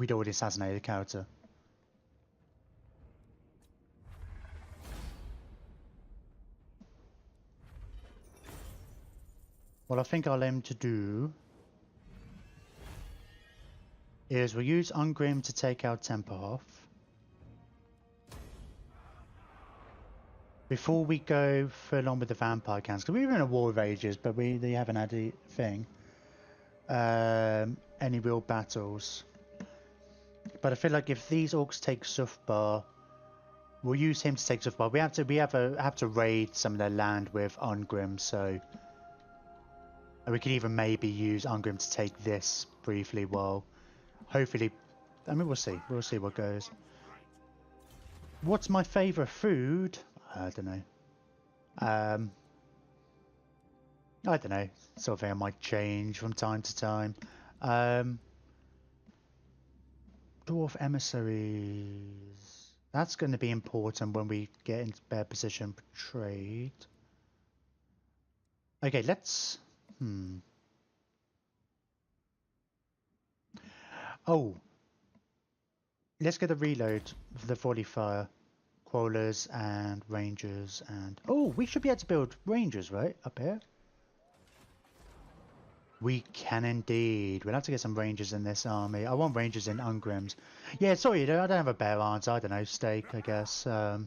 we'd already assassinated a character. What I think I'll aim to do is we'll use Ungrim to take our temper off. Before we go full on with the vampire cans, because we were in a war of ages, but they haven't had a thing. Any real battles. But I feel like if these orcs take Sufbar, we'll use him to take Sufbar. We have to raid some of their land with Ungrim, so we could even maybe use Ungrim to take this briefly while hopefully, I mean, we'll see what goes. What's my favourite food? I don't know. I don't know. Sort of thing I might change from time to time. Dwarf emissaries. That's going to be important when we get into better position for trade. Okay, let's... Oh. Let's get a reload for the volley fire. Crawlers and rangers and... Oh, we should be able to build rangers, right? Up here? We can indeed. We'll have to get some rangers in this army. I want rangers in Ungrims. Yeah, sorry, I don't have a bear answer. I don't know, steak, I guess. I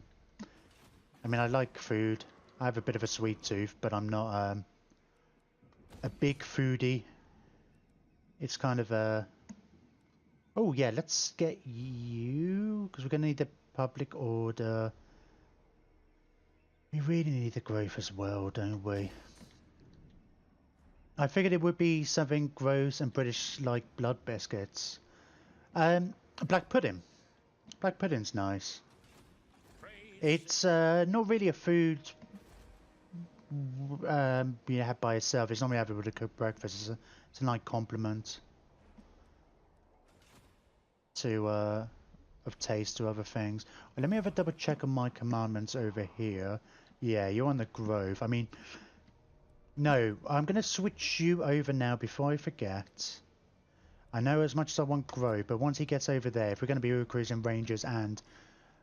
mean, I like food. I have a bit of a sweet tooth, but I'm not a big foodie. It's kind of a... Oh, yeah, let's get you... Because we're going to need the public order. We really need the growth as well, don't we? I figured it would be something gross and British like blood biscuits. Black pudding. Black pudding's nice. It's not really a food you have by itself. It's not really able to cook breakfast. It's a nice compliment to of taste to other things. Well, let me have a double check on my commandments over here. Yeah, you're on the grove. I mean, no, I'm going to switch you over now before I forget. I know as much as I want grove, but once he gets over there, if we're going to be cruising rangers and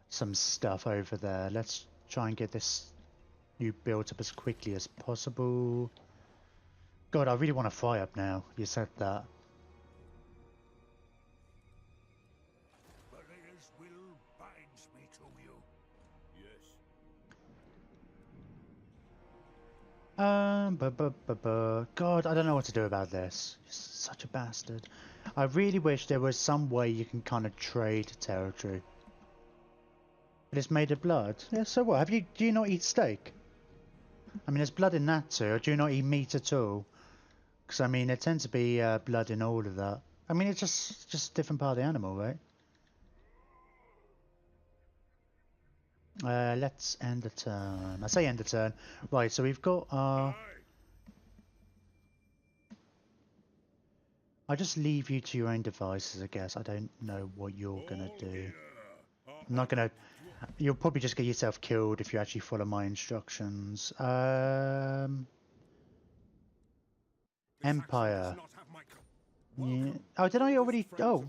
some stuff over there, let's try and get this new built up as quickly as possible. God, I really want to fry up now. You said that. God, I don't know what to do about this. You're such a bastard. I really wish there was some way you can kind of trade territory. But it's made of blood. Yeah, so what? Do you not eat steak? I mean, there's blood in that too. Or do you not eat meat at all? Because I mean, there tends to be blood in all of that. I mean, it's just a different part of the animal, right? Let's end the turn. I say end the turn. Right, so we've got our... I'll just leave you to your own devices, I guess. I don't know what you're gonna do. I'm not gonna... You'll probably just get yourself killed if you actually follow my instructions. Empire. Yeah. Oh, did I already... Oh.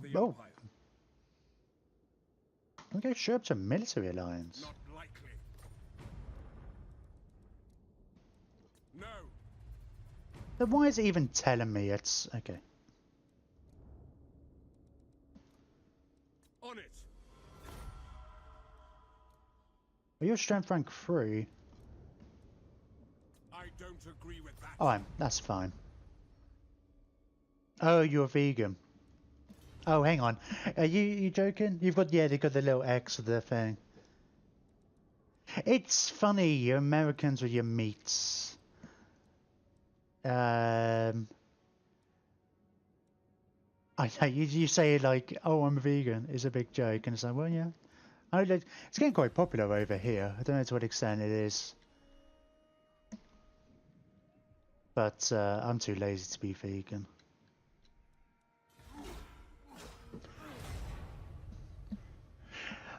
Okay, sure, up to military alliance. No. Then why is it even telling me it's... Okay. On it. Are you strength rank 3? I don't agree with that. Oh, that's fine. Oh, you're vegan. Oh, hang on. Are you joking? You've got... Yeah, they've got the little X of the thing. It's funny, you Americans with your meats. I know, you say like, oh, I'm a vegan. It's a big joke. And it's like, well, yeah. It's getting quite popular over here. I don't know to what extent it is. But I'm too lazy to be vegan.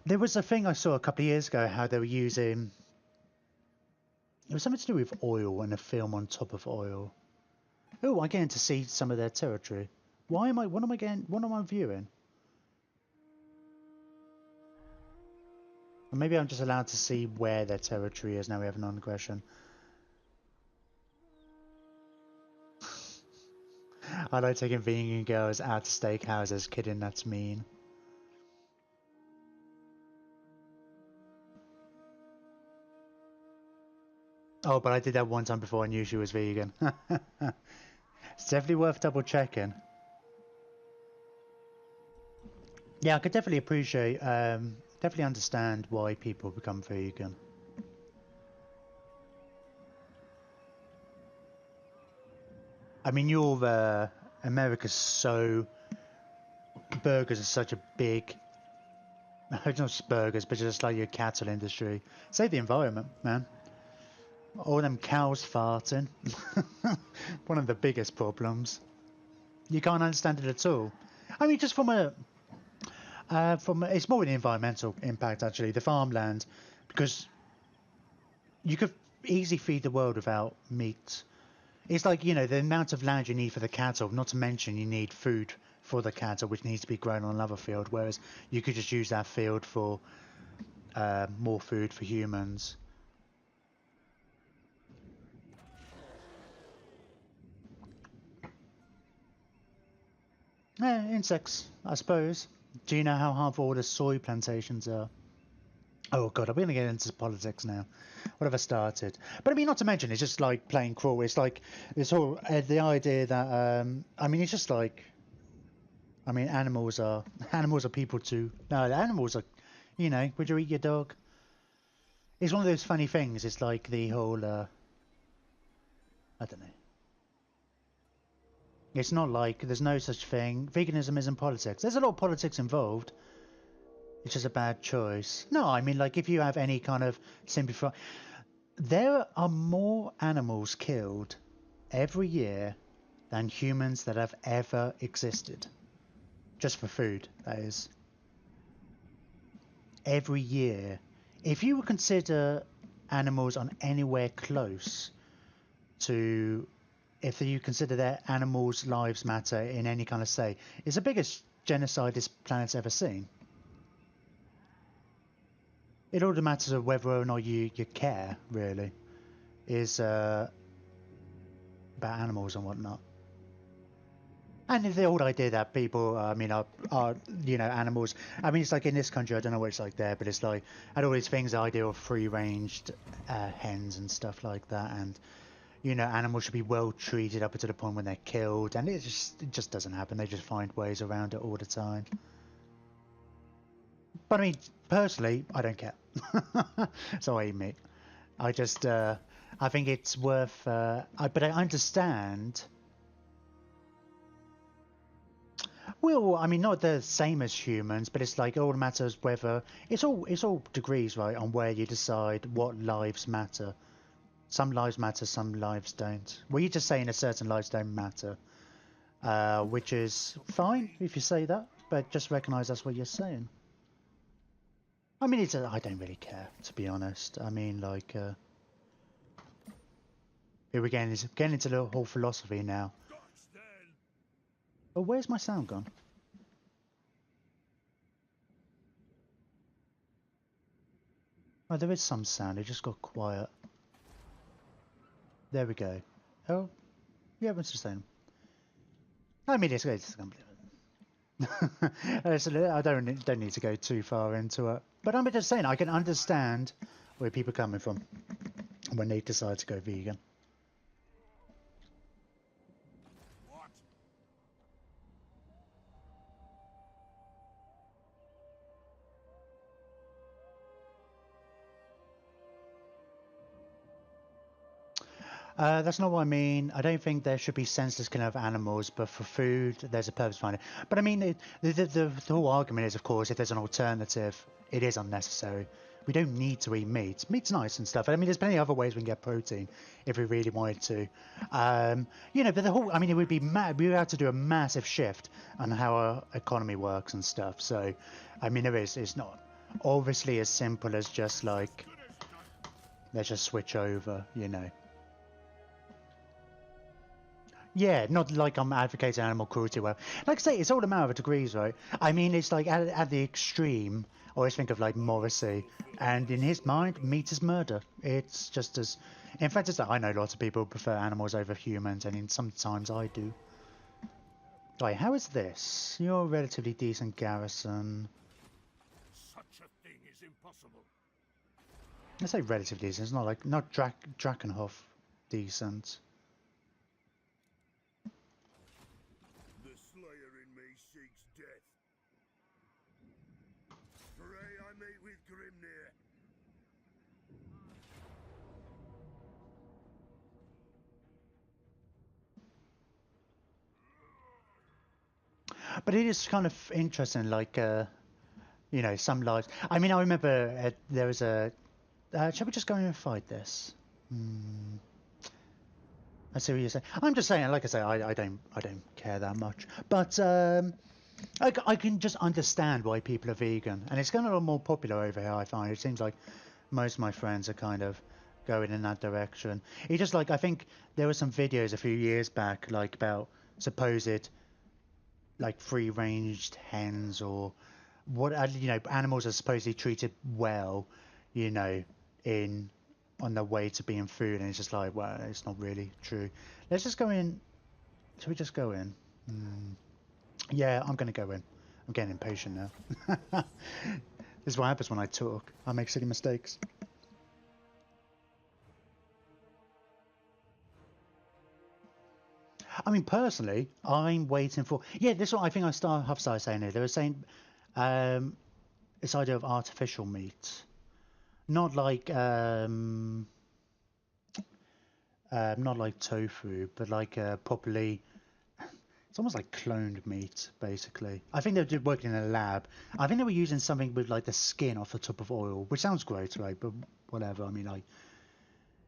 There was a thing I saw a couple of years ago, how they were using... It was something to do with oil and a film on top of oil. Oh, I'm getting to see some of their territory. What am I viewing? Or maybe I'm just allowed to see where their territory is. Now we have non-aggression. I like taking vegan girls out to steakhouses. Kidding, that's mean. Oh, but I did that one time before I knew she was vegan. It's definitely worth double checking. Yeah, I could definitely appreciate, definitely understand why people become vegan. I mean, America's so... Burgers are such a big... Not just burgers, but just like your cattle industry. Save the environment, man. All them cows farting. One of the biggest problems. You can't understand it at all. I mean, just from it's more an environmental impact actually. The farmland, because you could easily feed the world without meat. It's like, you know, the amount of land you need for the cattle. Not to mention you need food for the cattle, which needs to be grown on another field. Whereas you could just use that field for more food for humans. Insects, I suppose. Do you know how harmful all the soy plantations are? Oh god, I'm going to get into politics now. What have I started? But I mean, not to mention, it's just like plain cruel. It's like this whole the idea that I mean, it's just like, I mean, animals are people too. No, the animals are, you know, would you eat your dog? It's one of those funny things. It's like the whole I don't know. It's not like there's no such thing. Veganism isn't politics. There's a lot of politics involved. It's just a bad choice. No, I mean, like, if you have any kind of simplify... There are more animals killed every year than humans that have ever existed. Just for food, that is. Every year. If you would consider animals on anywhere close to... If you consider that animals' lives matter in any kind of say, it's the biggest genocide this planet's ever seen. It all matters of whether or not you care, really, is about animals and whatnot. And the whole idea that people, I mean, are you know, animals. I mean, it's like in this country, I don't know what it's like there, but it's like, and all these things, the idea of free-ranged hens and stuff like that, and you know, animals should be well treated up to the point when they're killed, and it just doesn't happen. They just find ways around it all the time. But I mean, personally, I don't care. So I admit, I just, I think it's worth. But I understand. Well, I mean, not the same as humans, but it's like it all matters whether it's all degrees, right, on where you decide what lives matter. Some lives matter, some lives don't. Well, you're just saying that certain lives don't matter, which is fine if you say that, but just recognise that's what you're saying. I mean, I don't really care, to be honest. I mean, like, here we're getting into the whole philosophy now. Oh, where's my sound gone? Oh, there is some sound. It just got quiet. There we go. Oh, yeah, it's the same. I mean, it's completely. I don't need to go too far into it, but I'm just saying I can understand where people are coming from when they decide to go vegan. That's not what I mean. I don't think there should be senseless killing of animals, but for food, there's a purpose behind it. But I mean, the whole argument is, of course, if there's an alternative, it is unnecessary. We don't need to eat meat. Meat's nice and stuff. I mean, there's plenty of other ways we can get protein if we really wanted to. You know, but the whole, I mean, it would be mad. We would have to do a massive shift on how our economy works and stuff. So, I mean, it's not obviously as simple as just like, let's just switch over, you know. Yeah, not like I'm advocating animal cruelty. Well, like I say, it's all a matter of degrees, right? I mean, it's like at the extreme. I always think of like Morrissey, and in his mind, meat is murder. It's just as, in fact, it's like I know lots of people prefer animals over humans, and sometimes I do. Right, how is this? You're a relatively decent garrison. Such a thing is impossible. I say relatively decent. It's not like not Drakenhof decent. The slayer in me seeks death. Pray I meet with Grimnir. But it is kind of interesting, like you know, some lives. I mean, I remember there was a. Shall we just go in and fight this? Hmm. I see what you're saying. I'm just saying, like I say, I don't care that much. But I can just understand why people are vegan, and it's kind of a lot more popular over here. I find it seems like most of my friends are kind of going in that direction. It's just like I think there were some videos a few years back, like about supposed like free-ranged hens or what you know animals are supposedly treated well, you know, in on their way to being food, and it's just like, well, it's not really true. Let's just go in. Should we just go in? Yeah, I'm gonna go in. I'm getting impatient now. This is what happens when I talk. I make silly mistakes. I mean, personally, I'm waiting for. Yeah, this one I think have started saying it. They were saying um, this idea of artificial meat, not like not like tofu, but like properly. It's almost like cloned meat, basically. I think they were working in a lab. I think they were using something with like the skin off the top of oil, which sounds great, right? But whatever. I mean, like,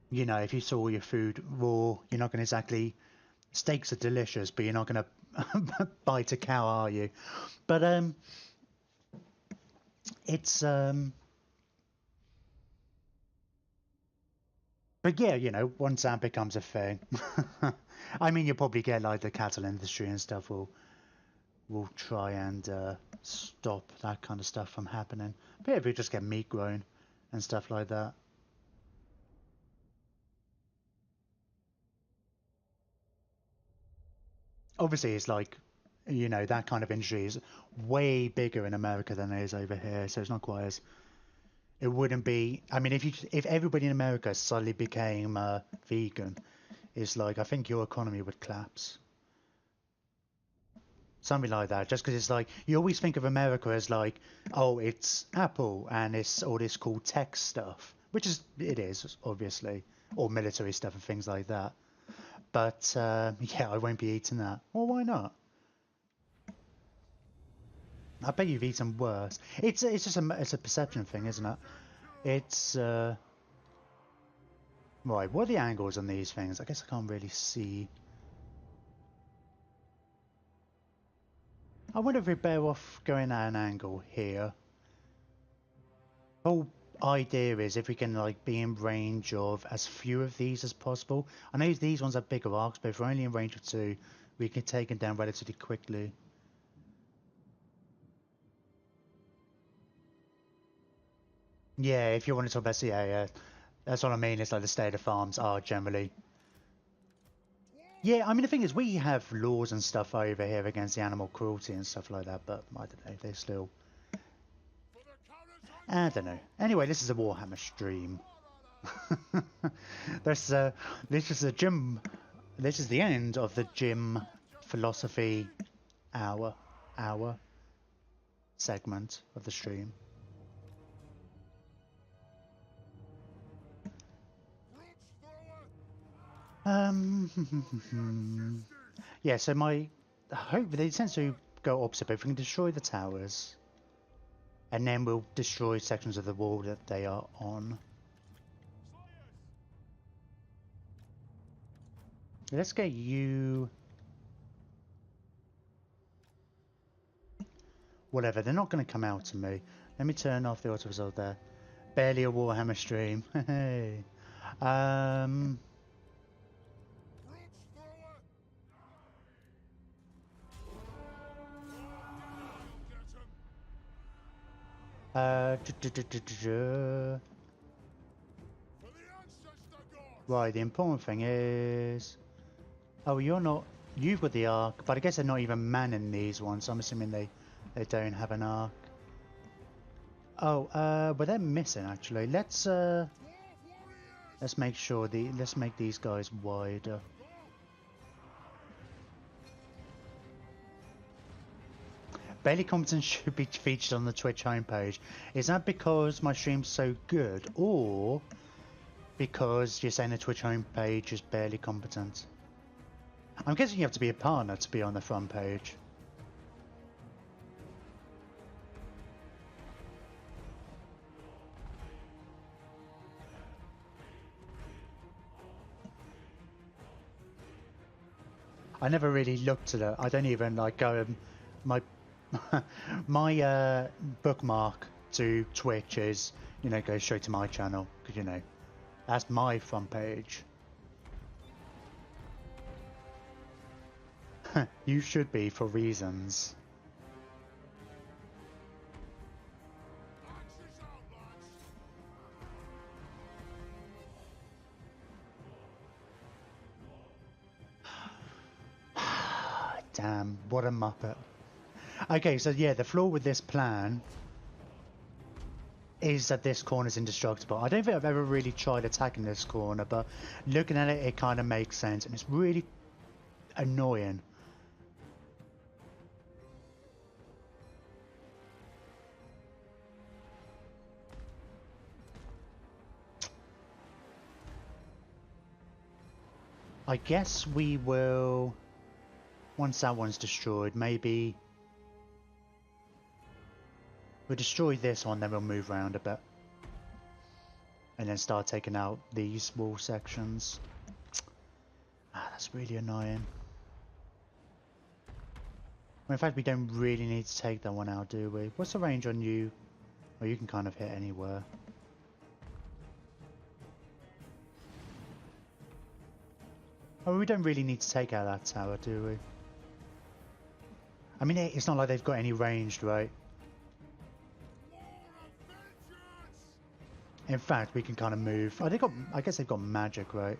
you know, if you saw your food raw, you're not going to exactly. Steaks are delicious, but you're not going to bite a cow, are you? But it's but yeah, you know, once that becomes a thing, I mean, you'll probably get like the cattle industry and stuff will try and stop that kind of stuff from happening. But yeah, if we just get meat grown and stuff like that. Obviously, it's like, you know, that kind of industry is way bigger in America than it is over here, so it's not quite as. It wouldn't be. I mean, if everybody in America suddenly became vegan, it's like I think your economy would collapse. Something like that. Just because it's like you always think of America as like, oh, it's Apple and it's all this cool tech stuff, which is it is obviously, or military stuff and things like that. But yeah, I won't be eating that. Well, why not? I bet you've eaten worse. It's just a perception thing, isn't it? It's right. What are the angles on these things? I guess I can't really see. I wonder if we're better off going at an angle here. Whole idea is if we can like be in range of as few of these as possible. I know these ones have bigger arcs, but if we're only in range of two, we can take them down relatively quickly. Yeah, if you want to talk about, yeah, that's what I mean. It's like the state of farms are generally. Yeah, I mean the thing is, we have laws and stuff over here against the animal cruelty and stuff like that, but I don't know, they're still. I don't know. Anyway, this is a Warhammer stream. This this is a gym. This is the end of the gym philosophy hour segment of the stream. Yeah. So my hope they tend to go opposite, but if we can destroy the towers, and then we'll destroy sections of the wall that they are on. Let's get you. Whatever, they're not going to come out to me. Let me turn off the auto result there. Barely a Warhammer stream. Hey. Right, the important thing is... Oh, you're not... You've got the arc, but I guess they're not even manning these ones, so I'm assuming they don't have an arc. Oh, but they're missing actually. Let's make sure let's make these guys wider. Barely Competent should be featured on the Twitch homepage. Is that because my stream's so good, or because you're saying the Twitch homepage is barely competent? I'm guessing you have to be a partner to be on the front page. I never really looked at it. I don't even like go my my bookmark to Twitch is, you know, go straight to my channel because, you know, that's my front page. You should be for reasons. Damn, what a muppet. Okay, so yeah, the flaw with this plan is that this corner is indestructible. I don't think I've ever really tried attacking this corner, but looking at it, it kind of makes sense, and it's really annoying. I guess we will, once that one's destroyed, maybe we'll destroy this one, then we'll move around a bit. And then start taking out these wall sections. Ah, that's really annoying. Well, in fact, we don't really need to take that one out, do we? What's the range on you? Well, you can kind of hit anywhere. Oh, we don't really need to take out that tower, do we? I mean, it's not like they've got any ranged, right? In fact, we can kind of move. Oh, they got. I guess they've got magic, right?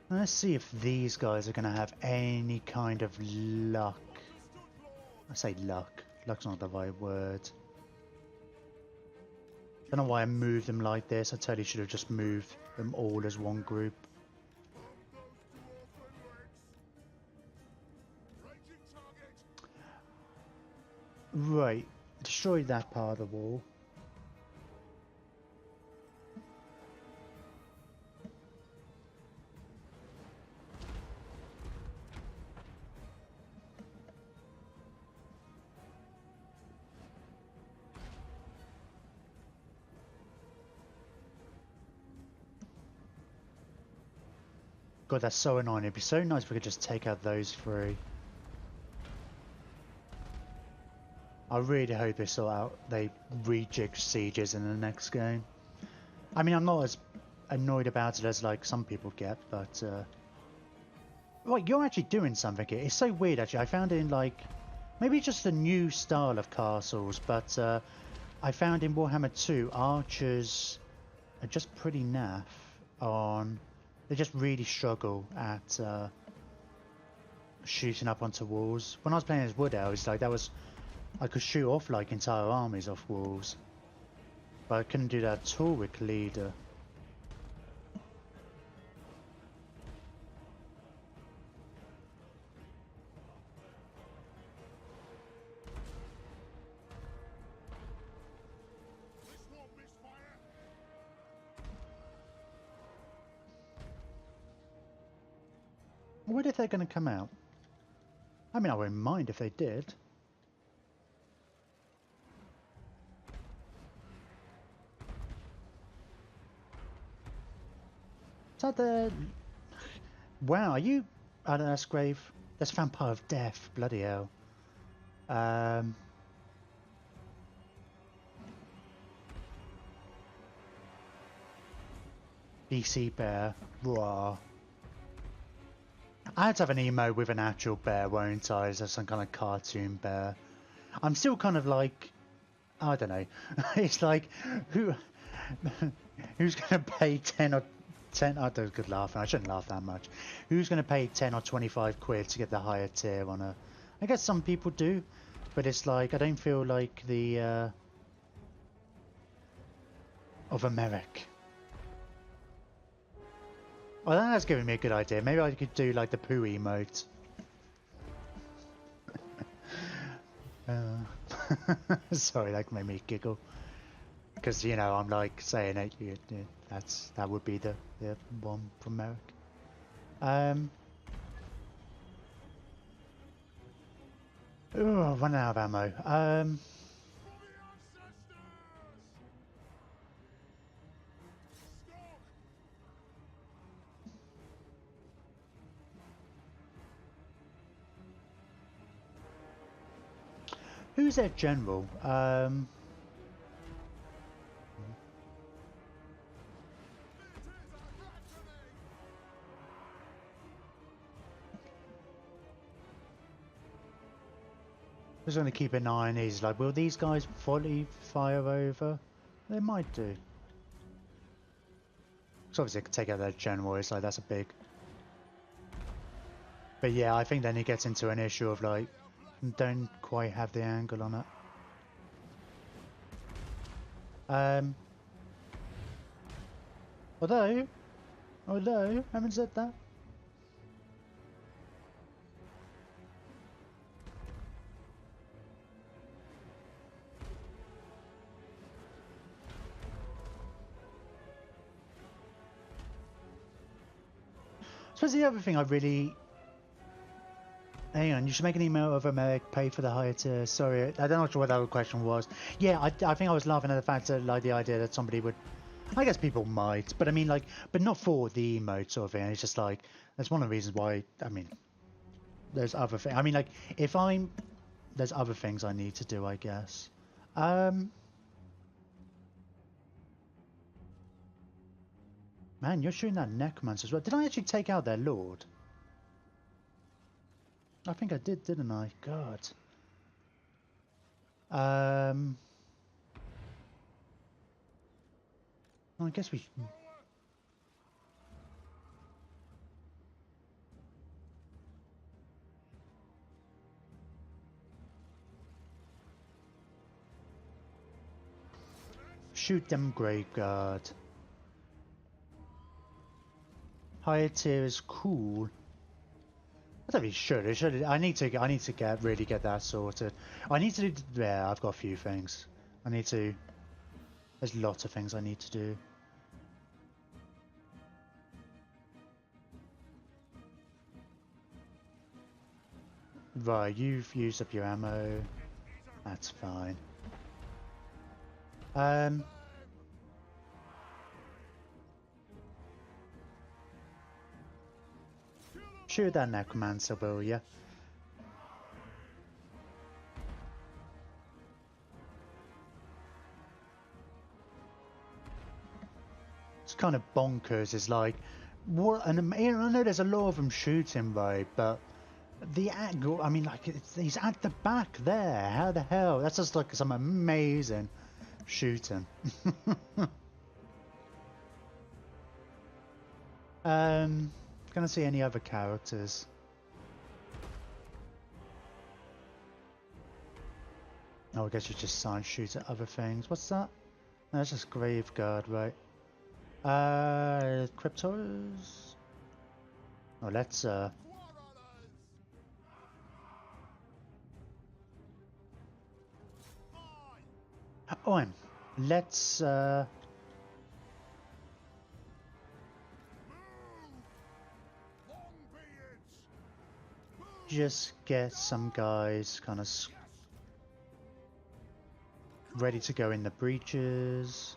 Let's see if these guys are going to have any kind of luck. I say luck. Luck's not the right word. Don't know why I moved them like this. I totally should have just moved them all as one group. Right, destroyed that part of the wall. God, that's so annoying. It'd be so nice if we could just take out those three. I really hope they sort out, they rejig sieges in the next game. I mean, I'm not as annoyed about it as like some people get, but right, you're actually doing something here. It's so weird actually. I found it in like, maybe just a new style of castles, but I found in Warhammer 2, archers are just pretty naff on, they just really struggle at shooting up onto walls. When I was playing as Wood Elves, like that was, I could shoot off like entire armies off walls, but I couldn't do that at all with Leader. I wonder if they're going to come out. I mean, I wouldn't mind if they did. Is that the... Wow, are you... I don't know, that's grave. That's Vampire of Death, bloody hell. BC Bear, raw. I had to have an emote with an actual bear, won't I? As some kind of cartoon bear. I'm still kind of like, I don't know. It's like, who, who's gonna pay 10? I don't good laughing. I shouldn't laugh that much. Who's gonna pay 10 or 25 quid to get the higher tier on a? I guess some people do, but it's like I don't feel like the of a Merrick. Well, that's giving me a good idea. Maybe I could do like the poo emote. Sorry, that made me giggle. Because, you know, I'm like saying it, that would be the one from Merrick. Oh, running out of ammo. Who's their general? Just going to keep an eye on these. Like, will these guys fully fire over? They might do. So obviously, I could take out their general. It's like that's a big. But yeah, I think then it gets into an issue of like, don't quite have the angle on it. Although, having said that. I suppose the other thing I really... Hang on, you should make an email of America, pay for the higher tier. Sorry, I don't know what that other question was. Yeah, I think I was laughing at the fact that, like, the idea that somebody would... I guess people might, but I mean, like, but not for the emote sort of thing. It's just like, that's one of the reasons why, I mean, there's other things. I mean, like, if I'm... There's other things I need to do, I guess. Man, you're shooting that necromancer as well. Did I actually take out their lord? I think I did, didn't I? God. I guess we... Shoot them, Graveguard. Higher tier is cool. I don't really should. It should. I need to really get that sorted. I need to do. Yeah, I've got a few things. I need to. There's lots of things I need to do. Right, you've used up your ammo. That's fine. Shoot that necromancer, will ya? It's kind of bonkers. It's like, what? And I know there's a lot of them shooting, right? But the angle. I mean, like, he's at the back there. How the hell? That's just like some amazing shooting. Can I see any other characters? Oh, I guess you just sign shoot at other things. What's that? No, that's just Graveguard, right? Cryptos? Oh, let's oh, let's just get some guys kind of ready to go in the breaches.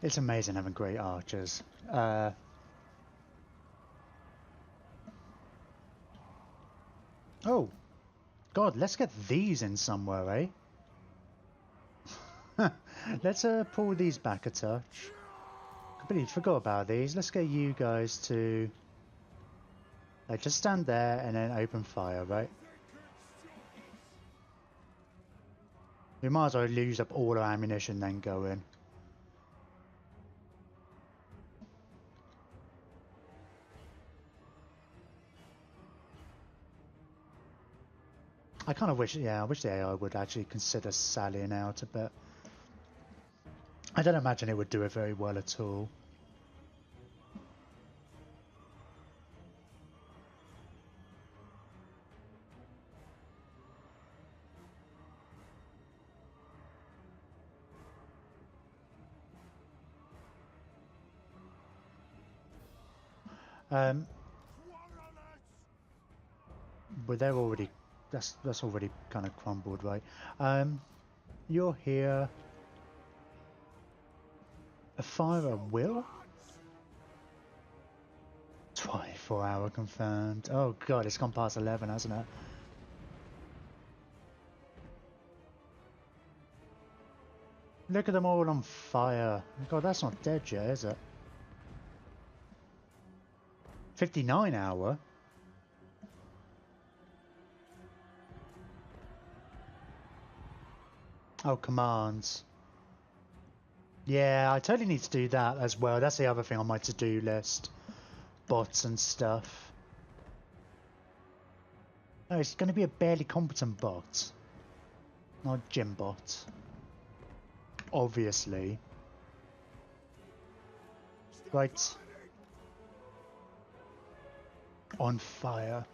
It's amazing having great archers. Oh, God, let's get these in somewhere, eh? Let's pull these back a touch. Completely forgot about these. Let's get you guys to just stand there and then open fire, right? We might as well use up all our ammunition then go in. I kind of wish, yeah, I wish the AI would actually consider sallying out a bit. I don't imagine it would do it very well at all. But they're already, that's already kind of crumbled, right? You're here. A fire at will? 24-hour confirmed. Oh god, it's gone past 11, hasn't it? Look at them all on fire. God, that's not dead yet, is it? 59-hour? Oh, commands. Yeah, I totally need to do that as well. That's the other thing on my to-do list. Bots and stuff. No, it's going to be a barely competent bot. Not a gym bot. Obviously. Right. On fire.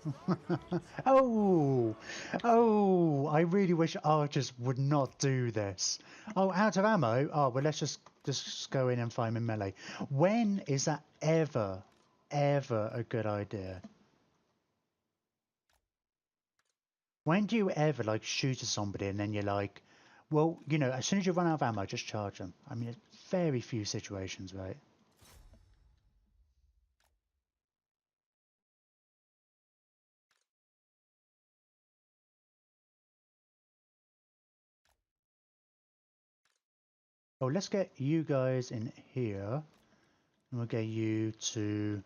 Oh! Oh! I really wish archers would not do this. Oh, out of ammo? Oh, well, let's just go in and find him in melee. When is that ever a good idea? When do you ever, like, shoot at somebody and then you're like, well, you know, as soon as you run out of ammo, just charge them. I mean, very few situations, right? Oh, let's get you guys in here. And we'll get you to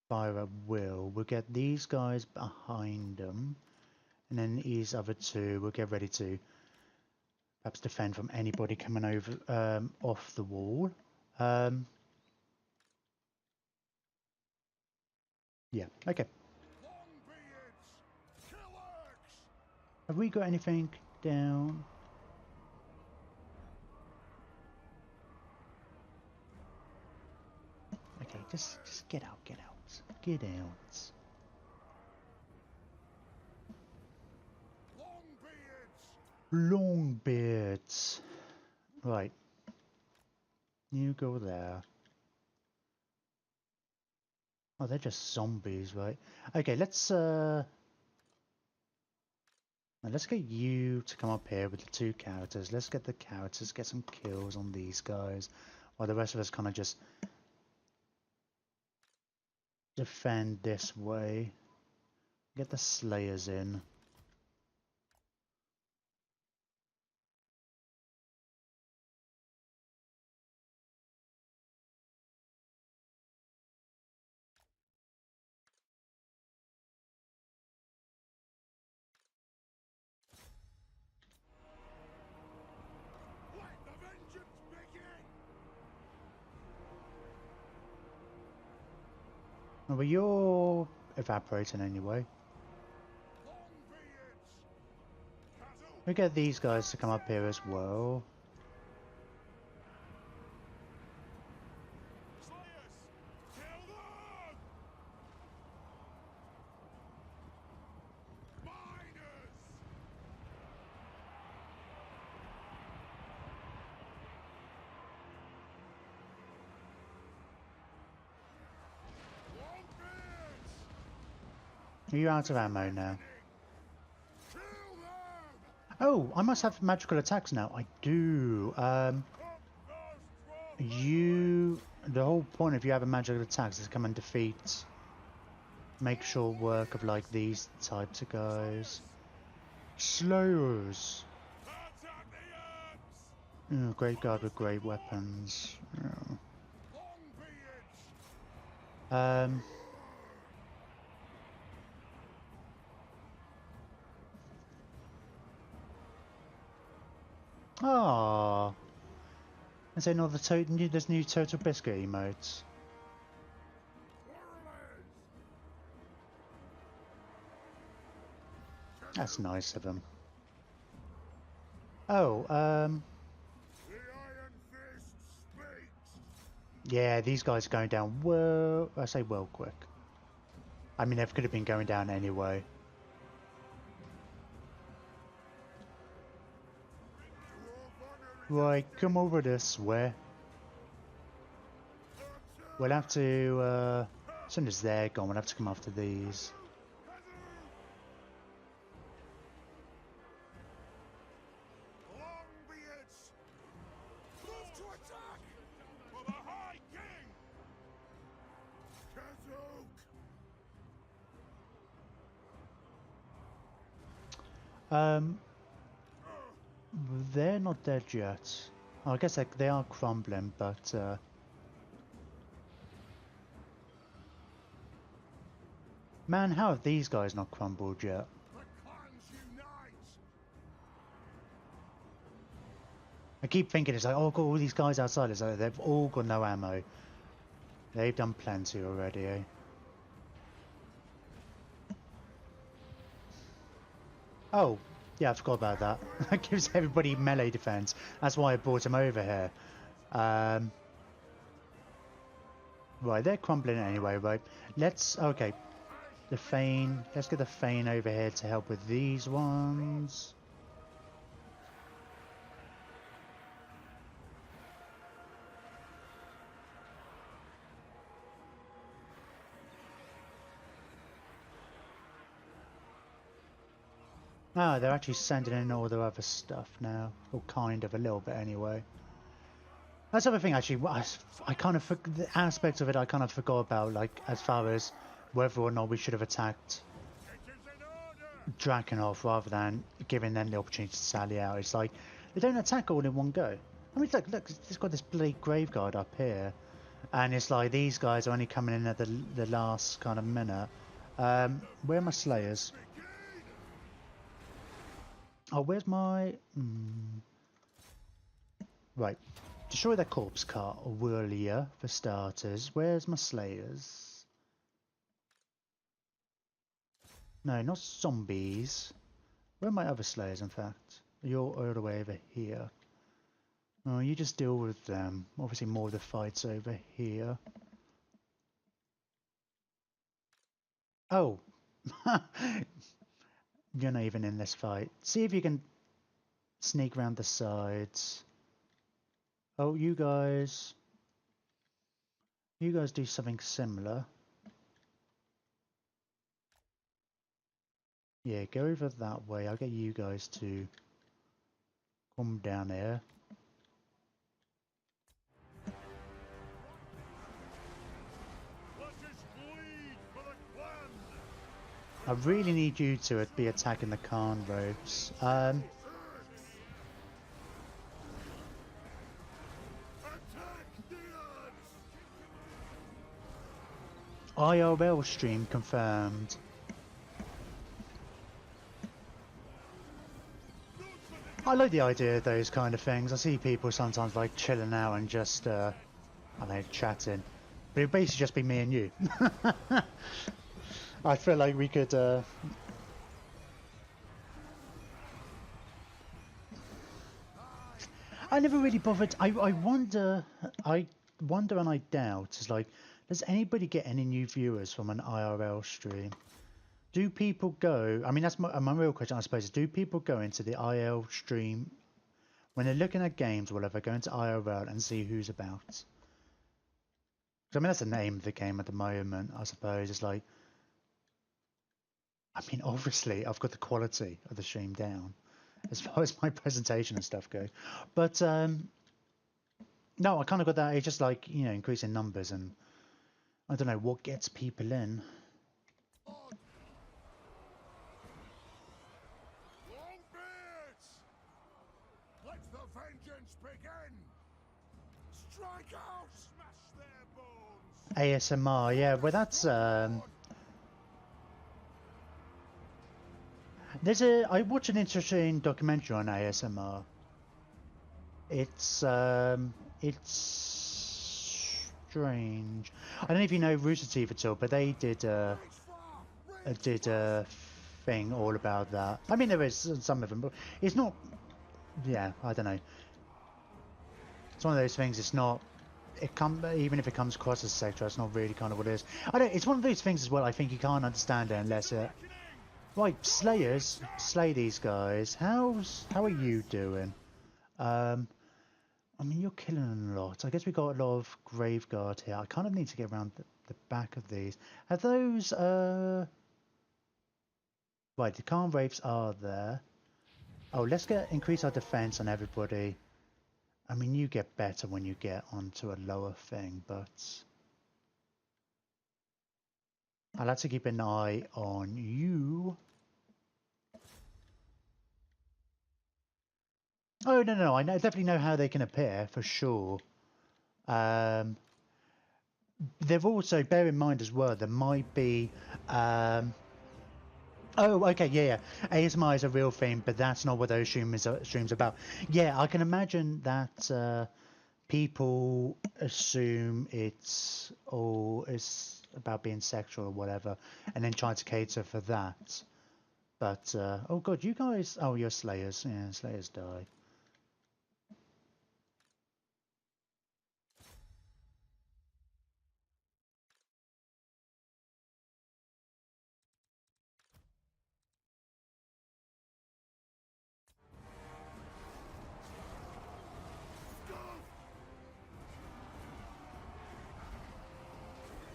fire at will. We'll get these guys behind them. And then these other two, we'll get ready to perhaps defend from anybody coming over off the wall. Yeah, okay. Have we got anything down? Okay, just get out, get out, get out. Longbeards. Right. You go there. Oh, they're just zombies, right? Okay, let's get you to come up here with the two characters. Let's get the characters, get some kills on these guys, while the rest of us kind of just defend this way. Get the slayers in. Oh, but you're evaporating anyway. We get these guys to come up here as well. Are you out of ammo now? Oh, I must have magical attacks now. I do. The whole point of you having magical attacks is to come and defeat, make sure work of like these types of guys. Slayers. Oh, great guard with great weapons. Yeah. Ah. And so now there's new Total Biscuit emotes. That's nice of them. Oh, yeah, these guys are going down well, I say well quick. I mean, they could have been going down anyway. Right, come over this way. We'll have to, as soon as they're gone, we'll have to come after these. They're not dead yet. Oh, I guess they are crumbling, but man, how have these guys not crumbled yet? I keep thinking it's like, oh, got all these guys outside. It's like they've all got no ammo. They've done plenty already, eh? Oh, yeah, I forgot about that. That gives everybody melee defense. That's why I brought them over here. Right, they're crumbling anyway, right? Okay, the Fane. Let's get the Fane over here to help with these ones. Ah, they're actually sending in all their other stuff now. Or kind of, a little bit anyway. That's the other thing, actually. I kind of the aspects of it I kind of forgot about, like as far as whether or not we should have attacked Drakenhof rather than giving them the opportunity to sally out. It's like they don't attack all in one go. I mean, look, it's got this bloody grave guard up here, and it's like these guys are only coming in at the last kind of minute. Where are my slayers? Oh, where's my? Right. Destroy their corpse cart or whirlier for starters. Where's my slayers? No, not zombies. Where are my other slayers, in fact? You're all the way over here. Oh, you just deal with them. Obviously more of the fights over here. Oh! You're not even in this fight. See if you can sneak around the sides. Oh, you guys do something similar. Yeah, go over that way. I'll get you guys to come down here. I really need you to be attacking the Khan ropes. IRL stream confirmed. I like the idea of those kind of things. I see people sometimes like chilling out and just, I don't know, chatting. But it'd basically just be me and you. I feel like we could, I never really bothered. I wonder and I doubt, is like, does anybody get any new viewers from an IRL stream? Do people go, I mean, that's my real question, I suppose, is do people go into the IL stream when they're looking at games or whatever, go into IRL and see who's about? I mean, that's the name of the game at the moment, I suppose. It's like, I mean, obviously, I've got the quality of the stream down. as far as my presentation and stuff go. But no, I kind of got that. It's just like, you know, increasing numbers, and I don't know what gets people in. Longbeards! Let the vengeance begin! Strike out! Smash their bones! ASMR, yeah. Well, that's I watched an interesting documentary on ASMR. It's strange. I don't know if you know Rooster Teeth at all, but they did a thing all about that. I mean, there is some of them, but it's not. Yeah, I don't know. It's one of those things. It's not. Even if it comes across as sexual, it's not really kind of what it is. I don't. It's one of those things as well. I think you can't understand it unless it. Right, Slayers, slay these guys. How are you doing? I mean, you're killing a lot. I guess we got a lot of Graveguard here. I kind of need to get around the back of these. Are those, right, the Khan Wraiths are there. Oh, let's increase our defense on everybody. I mean, you get better when you get onto a lower thing, but I'll have to keep an eye on you. Oh, no, I definitely know how they can appear, for sure. They've also, bear in mind as well, there might be... oh, okay, yeah. ASMR is a real thing, but that's not what those streams are about. Yeah, I can imagine that people assume it's about being sexual or whatever, and then try to cater for that. But, oh god, you guys... Oh, you're Slayers. Yeah, Slayers die.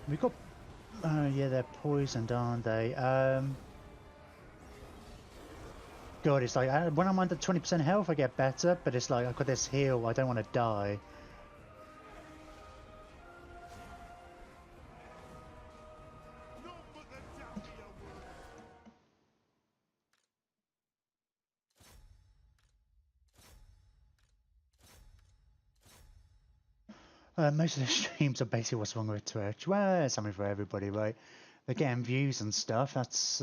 We got... yeah, they're poisoned, aren't they? God, it's like, when I'm under 20% health, I get better, but it's like, I've got this heal, I don't want to die. Most of the streams are basically what's wrong with Twitch. Well, it's something for everybody, right? They're getting views and stuff, that's,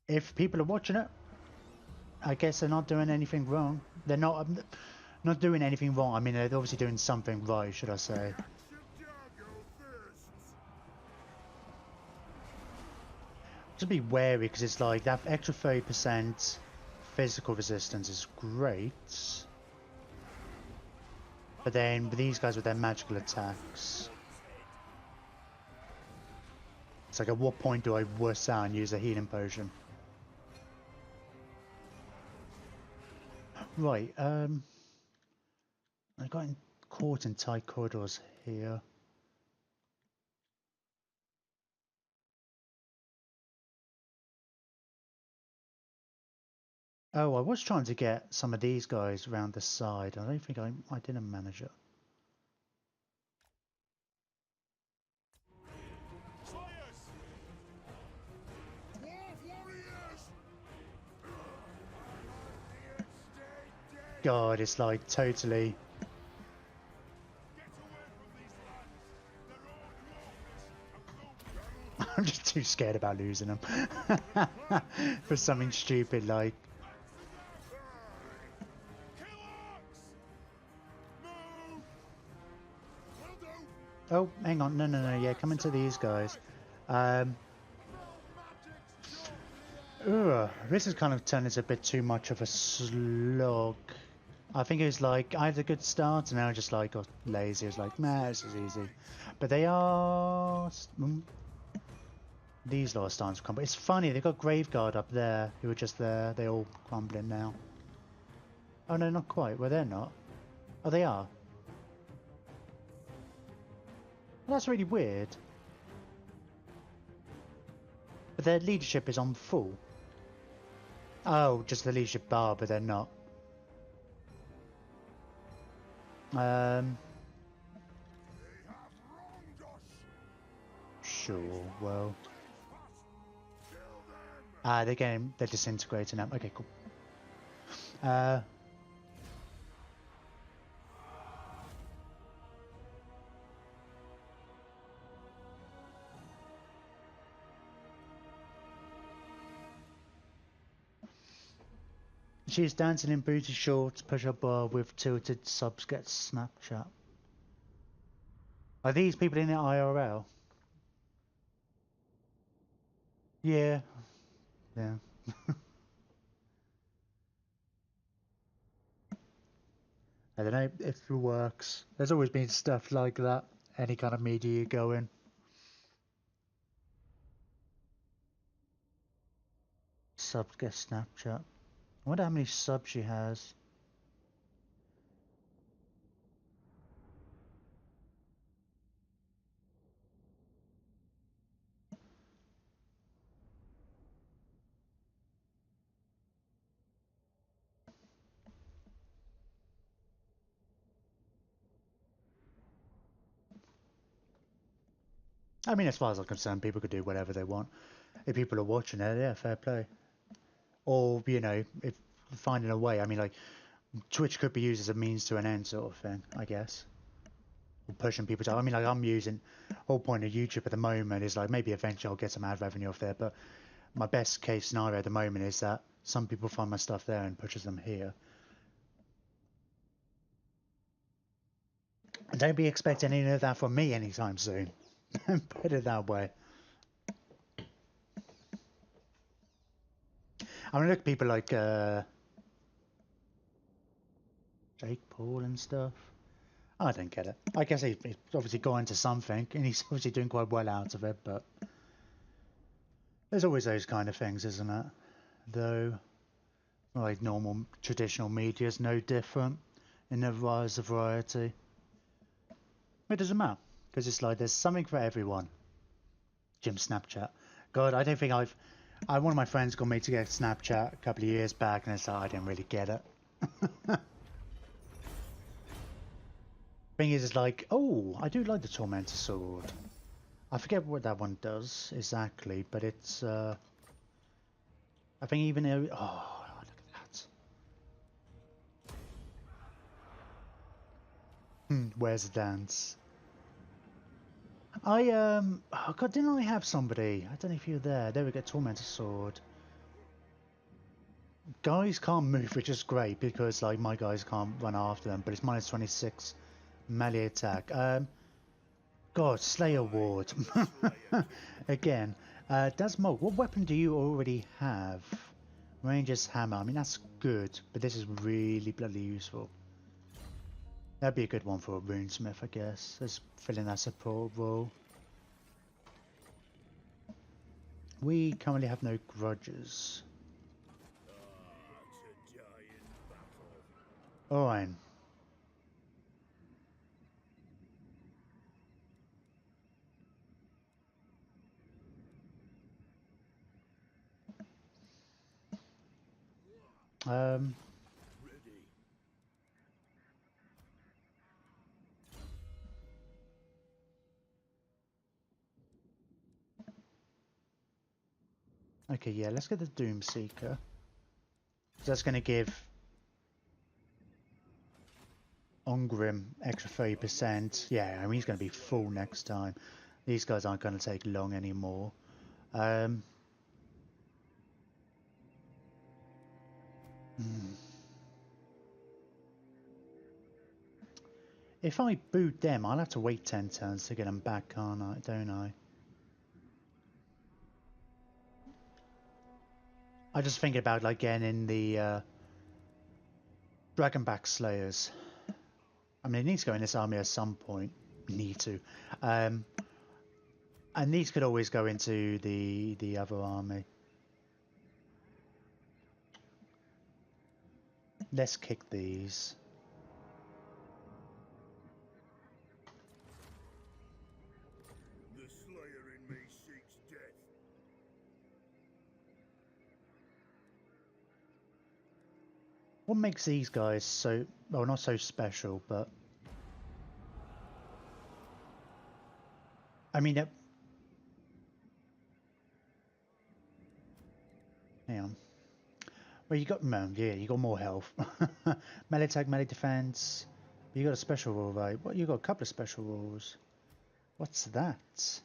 if people are watching it, I guess they're not doing anything wrong. They're not doing anything wrong. I mean, they're obviously doing something right, should I say. Just be wary, because it's like, that extra 30% physical resistance is great. But then, with these guys with their magical attacks, it's like, at what point do I wuss out and use a healing potion? Right, I got caught in tight corridors here. Oh, I was trying to get some of these guys around the side. I don't think I didn't manage it. God, it's like totally... I'm just too scared about losing them. For something stupid like... Oh, hang on. No. Yeah, come into these guys. This has kind of turned into a bit too much of a slog. I think it was like, I had a good start and now I just like got lazy. It was like, nah, this is easy. But they are... These lot are starting to crumble. It's funny, they've got Graveguard up there who were just there. They're all crumbling now. Oh no, not quite. Well, they're not. Oh, they are. Well, that's really weird. But their leadership is on full. Oh, just the leadership bar, but they're not. Um, They have wronged us. sure, well. Kill them. Ah, they're disintegrating now. Okay, cool. She's dancing in booty shorts, push-up bar with tilted subs, gets Snapchat. Are these people in the IRL? Yeah. Yeah. I don't know if it works. There's always been stuff like that. Any kind of media you go in. Subs get Snapchat. I wonder how many subs she has. I mean, as far as I'm concerned, people could do whatever they want. If people are watching it, yeah, fair play. Or, you know, if finding a way. I mean, like, Twitch could be used as a means to an end sort of thing, I guess. Pushing people to, I mean, like, I'm using, whole point of YouTube at the moment is like, maybe eventually I'll get some ad revenue off there, but my best case scenario at the moment is that some people find my stuff there and pushes them here. And don't be expecting any of that from me anytime soon. Put it that way. I mean, look at people like Jake Paul and stuff. I don't get it. I guess he's obviously got into something, and he's obviously doing quite well out of it, but there's always those kind of things, isn't it? Though, like normal traditional media is no different in the rise of variety. It doesn't matter, because it's like there's something for everyone. Jim Snapchat. God, I don't think one of my friends got me to get Snapchat a couple of years back, and it's like I didn't really get it. Thing is, it's like, oh, I do like the Tormentor Sword. I forget what that one does exactly, but it's, I think even though, oh, look at that. Where's the dance? Oh God, didn't I have somebody? I don't know if you're there. There we go, Tormentor Sword. Guys can't move, which is great because like my guys can't run after them, but it's minus 26 melee attack. God, Slayer Ward. Again, Dasmog, what weapon do you already have? Ranger's Hammer. I mean, that's good, but this is really bloody useful. That'd be a good one for a runesmith, I guess. Just filling that support role. We currently have no grudges. To die in battle. Alright. Ready. Okay, yeah, let's get the Doom Seeker. That's going to give Ongrim extra 30%. Yeah, I mean, he's going to be full next time. These guys aren't going to take long anymore. If I boot them, I'll have to wait 10 turns to get them back, can't I? Don't I? I just think about like getting in the Dragonback Slayers. I mean, it needs to go in this army at some point. Need to. And these could always go into the other army. Let's kick these. The Slayer in me seeks death. What makes these guys so, well, not so special, but I mean, hang on. Well, you got, yeah, you got more health. Melee attack, melee defense. You got a special rule, right? What? You got a couple of special rules. What's that?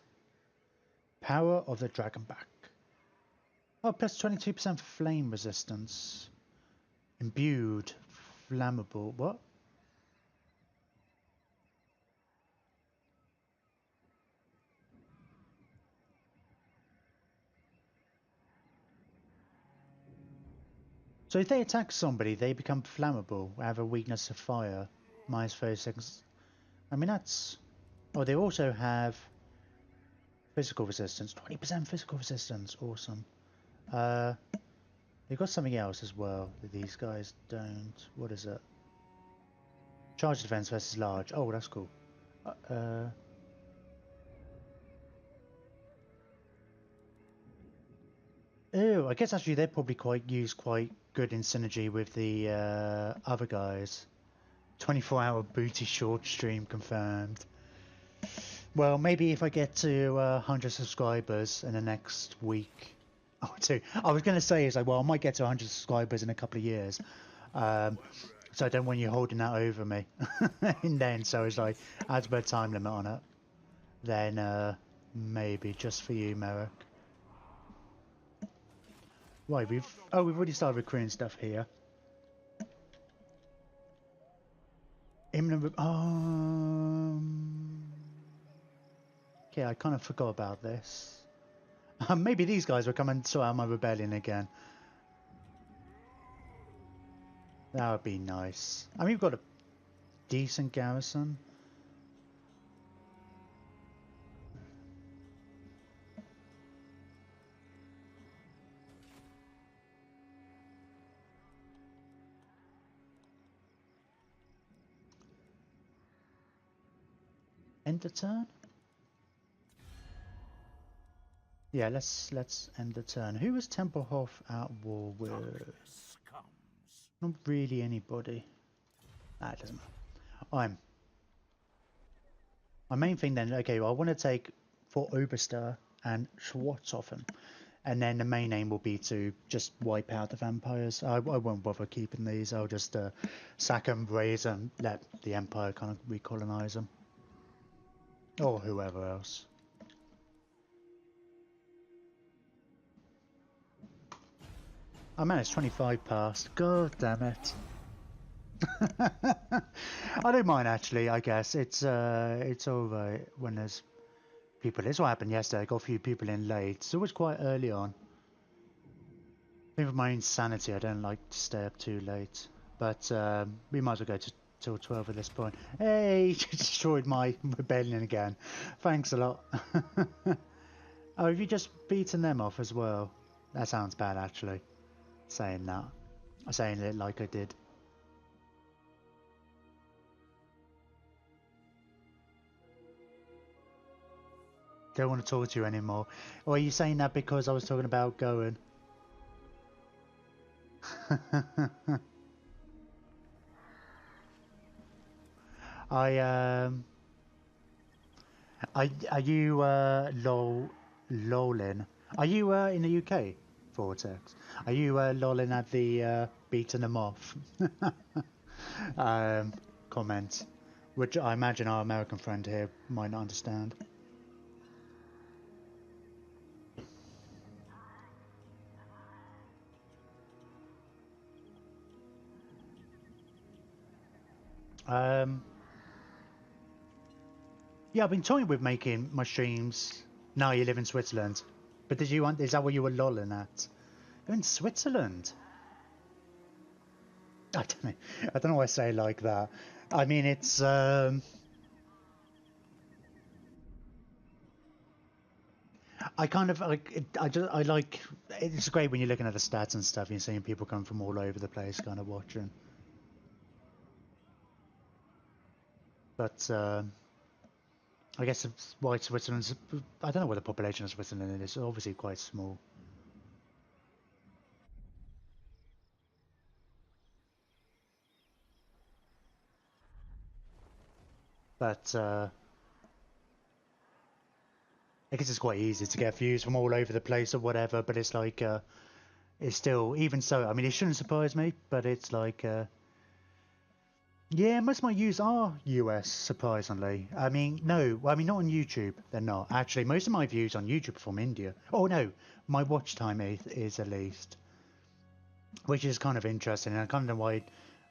Power of the Dragonback. Oh, plus 22% flame resistance. Imbued, flammable. What? So if they attack somebody, they become flammable, have a weakness to fire, minus 30 seconds. I mean, that's... Oh, they also have physical resistance, 20% physical resistance, awesome. They've got something else as well that these guys don't. What is it? Charge defense versus large. Oh, that's cool. Oh, I guess actually they're probably quite good in synergy with the other guys. 24-hour booty short stream confirmed. Well, maybe if I get to 100 subscribers in the next week or two. I was going to say, is like, well, I might get to 100 subscribers in a couple of years. So I don't want you holding that over me. And then, so it's like, adds a bit of time limit on it. Then maybe just for you, Merrick. Right, we've already started recruiting stuff here. Imminent. Okay, I kind of forgot about this. Maybe these guys will come and sort out my rebellion again. That would be nice. I mean, we've got a decent garrison. End the turn? Yeah, let's end the turn. Who was Templehof at war with? Not really anybody. Ah, it doesn't matter. My main thing then, okay, well, I want to take Fort Oberster and Schwarzhofen. And then the main aim will be to just wipe out the vampires. I won't bother keeping these. I'll just sack them, raise them, let the Empire kind of recolonize them. Or whoever else. I managed 25 past. God damn it. I don't mind actually, I guess. It's alright when there's people. That's what happened yesterday. I got a few people in late. It's always quite early on. I think for my own sanity, I don't like to stay up too late. But we might as well go till 12 at this point. Hey, you destroyed my rebellion again. Thanks a lot. Oh, have you just beaten them off as well? That sounds bad, actually. Saying that. Saying it like I did. Don't want to talk to you anymore. Or are you saying that because I was talking about going? Are you lolling? Are you in the UK, Vortex? Are you lolling at the beating them off comment, which I imagine our American friend here might not understand. Yeah, I've been toying with making my streams. Now you live in Switzerland, but did you want? Is that what you were lolling at? You're in Switzerland. I don't know. I don't know why I say it like that. I mean, it's. I kind of like. I like. It's great when you're looking at the stats and stuff. You're seeing people come from all over the place, kind of watching. But I guess it's why Switzerland's. I don't know what the population of Switzerland is. It's obviously quite small. But I guess it's quite easy to get views from all over the place or whatever. But it's like it's still, even so. I mean, it shouldn't surprise me, but it's like yeah, most of my views are US, surprisingly. I mean, no, I mean, not on YouTube. They're not. Actually, most of my views on YouTube are from India. Oh, no, my watch time is at least. Which is kind of interesting. And I kind of know why I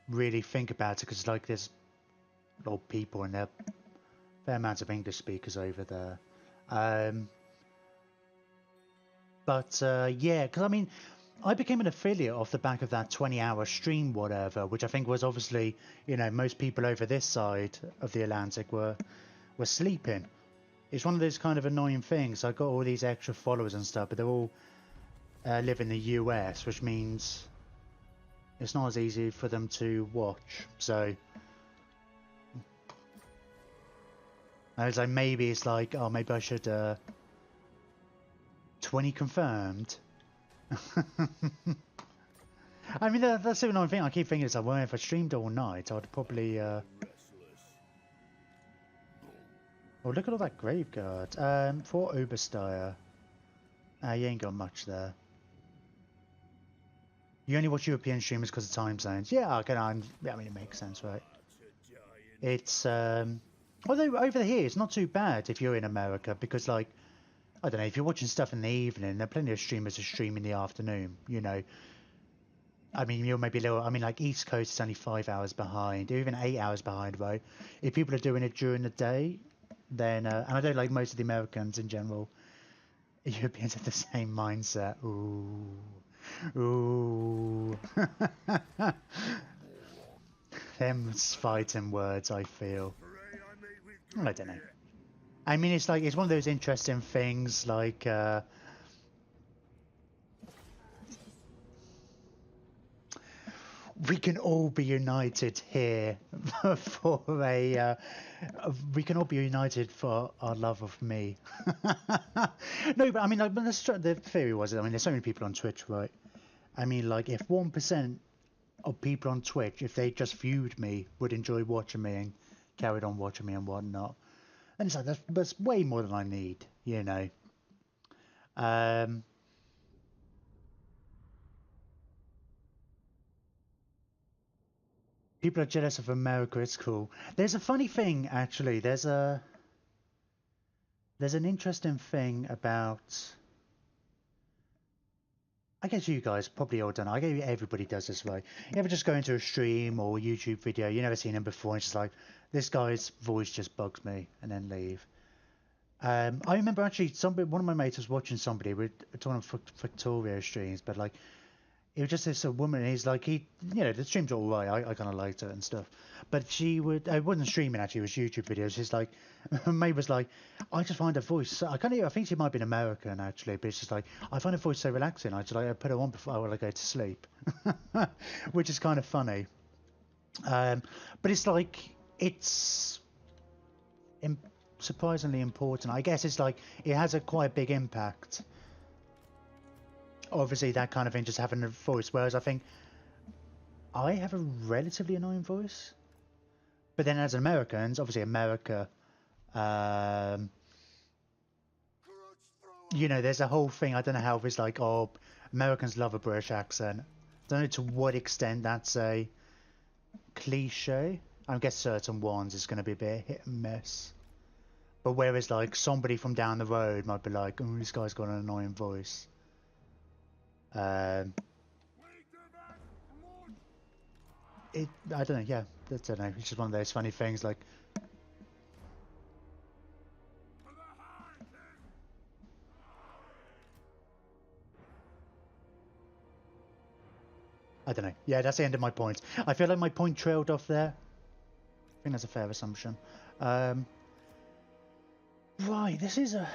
really think about it, because, like, there's a lot of people and there are fair amounts of English speakers over there. Yeah, because, I mean, I became an affiliate off the back of that 20-hour stream, whatever, which I think was obviously, you know, most people over this side of the Atlantic were sleeping. It's one of those kind of annoying things. I got all these extra followers and stuff, but they all live in the US, which means it's not as easy for them to watch. So I was like, maybe it's like, oh, maybe I should 20 confirmed. I mean, that's the annoying thing. I keep thinking it's like, well, if I streamed all night, I'd probably. Oh, look at all that graveguard. For Obersteier. You ain't got much there. You only watch European streamers because of time zones. Yeah, I mean, it makes sense, right? It's although over here it's not too bad if you're in America, because, like, I don't know, if you're watching stuff in the evening, there are plenty of streamers who stream in the afternoon, you know. I mean, you're maybe a little, I mean, like, East Coast is only 5 hours behind, or even 8 hours behind, right? If people are doing it during the day, then, and I don't like most of the Americans in general, Europeans have the same mindset. Ooh. Ooh. Them fighting words, I feel. I don't know. I mean, it's like, it's one of those interesting things, like, we can all be united here for a, we can all be united for our love of me. No, but I mean, like, but the theory was, I mean, there's so many people on Twitch, right? I mean, like, if 1% of people on Twitch, if they just viewed me, would enjoy watching me and carried on watching me and whatnot, and it's like, that's way more than I need, you know. People are jealous of America. It's cool. There's a funny thing, actually. There's an interesting thing about. I guess you guys probably all done. I guess everybody does this, right? You ever just go into a stream or YouTube video, you never seen him before, and it's just like, this guy's voice just bugs me, and then leave. I remember actually one of my mates was watching somebody with one of Victoria streams, but like, it was just this woman, and he's like, you know, the stream's all right. I kind of liked it and stuff. But she would, it wasn't streaming actually, it was YouTube videos. She's like, her mate was like, I just find her voice, I think she might be an American actually, but it's just like, I find her voice so relaxing. I just like, I put her on before I go to sleep. Which is kind of funny. But it's like, it's surprisingly important. I guess it's like, it has a quite big impact. Obviously that kind of thing, just having a voice, whereas I think I have a relatively annoying voice, but then as Americans, obviously America, you know, there's a whole thing, I don't know how it's like, oh, Americans love a British accent. I don't know to what extent that's a cliche. I guess certain ones is going to be a bit hit and miss, but whereas like somebody from down the road might be like, oh, this guy's got an annoying voice. I don't know, yeah, I don't know, it's just one of those funny things, like, I don't know, yeah, that's the end of my point. I feel like my point trailed off there. I think that's a fair assumption. Right, this is a...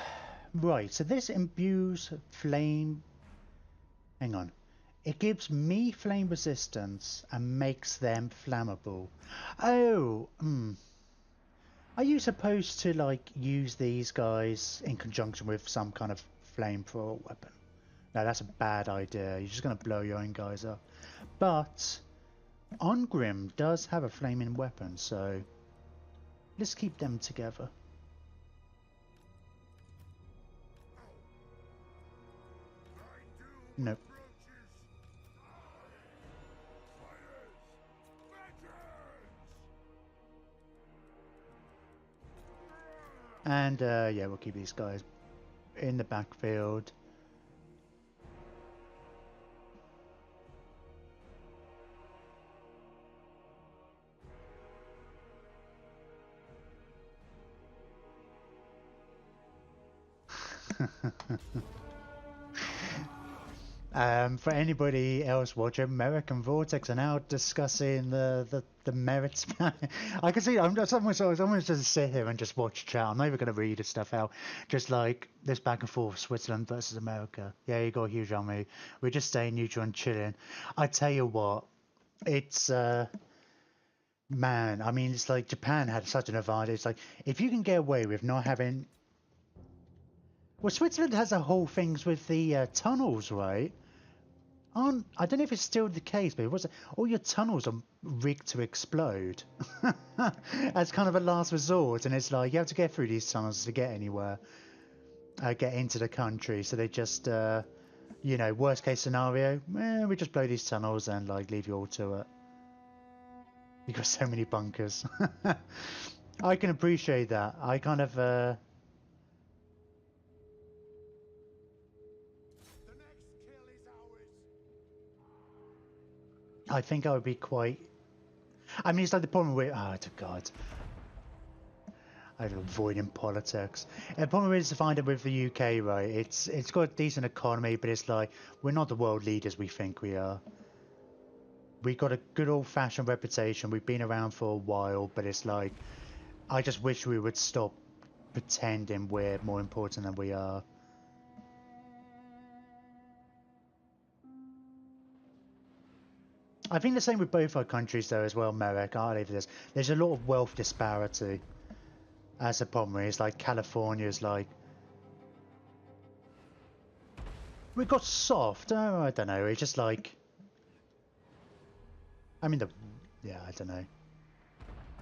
Right, so this imbues flame... Hang on. It gives me flame resistance and makes them flammable. Oh, Are you supposed to, like, use these guys in conjunction with some kind of flamethrower weapon? No, that's a bad idea. You're just going to blow your own guys up. But Ongrim does have a flaming weapon, so... Let's keep them together. Nope. And yeah, we'll keep these guys in the backfield. For anybody else watching, Merrick and Vortex are now discussing the merits. I can see someone's just sit here and just watch chat. I'm not even going to read the stuff out. Just like this back and forth, Switzerland versus America. Yeah, you got a huge army. We're just staying neutral and chilling. I tell you what, it's man. I mean, it's like Japan had such an advantage. It's like if you can get away with not having. Well, Switzerland has a whole things with the tunnels, right? I don't know if it's still the case, but it was all your tunnels are rigged to explode as kind of a last resort, and it's like you have to get through these tunnels to get anywhere, get into the country. So they just, you know, worst case scenario, we just blow these tunnels and like leave you all to it. You got so many bunkers. I can appreciate that. I kind of. I think I would be quite. I mean, it's like the problem with. Oh, God. I'm avoiding politics. And the problem is to find it with the UK, right? It's got a decent economy, but it's like we're not the world leaders we think we are. We got a good old-fashioned reputation. We've been around for a while, but it's like I just wish we would stop pretending we're more important than we are. I think the same with both our countries, though, as well, Merrick. I'll leave this. There's a lot of wealth disparity. That's the problem. It's like California's like we got soft. Oh, I don't know. It's just like I mean yeah, I don't know.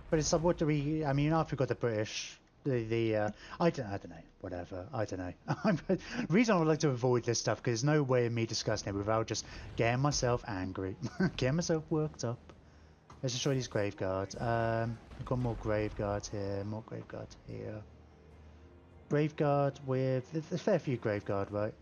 But it's like what do we? I mean, after we got the British, I don't know. Whatever. I don't know. The reason I would like to avoid this stuff because there's no way of me discussing it without just getting myself angry, getting myself worked up. Let's destroy these grave guards. We've got more grave guards here. More grave guards here. Grave guard with a fair few grave guard, right?